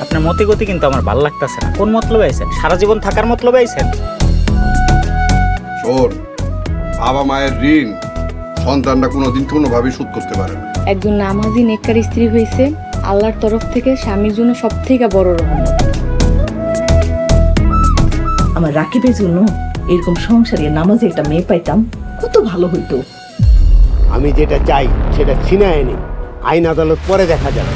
আপনার মতে গতি কিন্তু আমার ভালো লাগতেছে না। কোন মতলবে আইছেন? সারা জীবন থাকার মতলবে আইছেন? শোন, বাবা মায়ের ঋণ সন্তানরা কোনোদিন কোনোভাবেই শোধ করতে পারে না। একজন নামাজি নেককার স্ত্রী হয়েছে আল্লাহর তরফ থেকে স্বামীর জন্য সব থেকে বড় রহমত। আমার রাকিবের জন্য এরকম সংসারে নামাজে একটা মেয়ে পাইতাম, কত ভালো হইতো। আমি যেটা চাই সেটা ছিনায় নি, আইন আদালত পরে দেখা যাবে।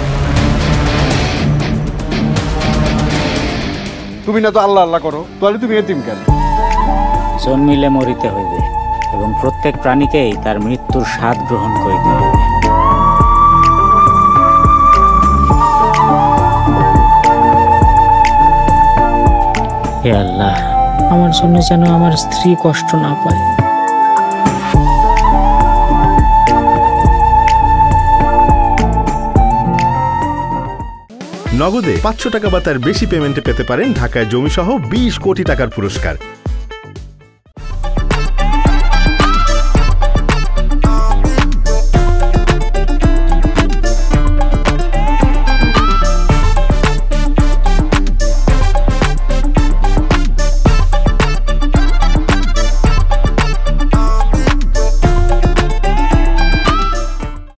তুমি না তো আল্লাহ আল্লাহ করো, তাহলে তুমি এতিম কেন? জন্মিলে মরিতে হইবে এবং প্রত্যেক প্রাণীকেই তার মৃত্যুর স্বাদ গ্রহণ করিতে হইবে। হে আল্লাহ, আমার জন্য যেন আমার স্ত্রী কষ্ট না পায়। নগদে 500 টাকা বা তার বেশি পেমেন্টে পেতে পারেন ঢাকায় জমিসহ 20 কোটি টাকার পুরস্কার।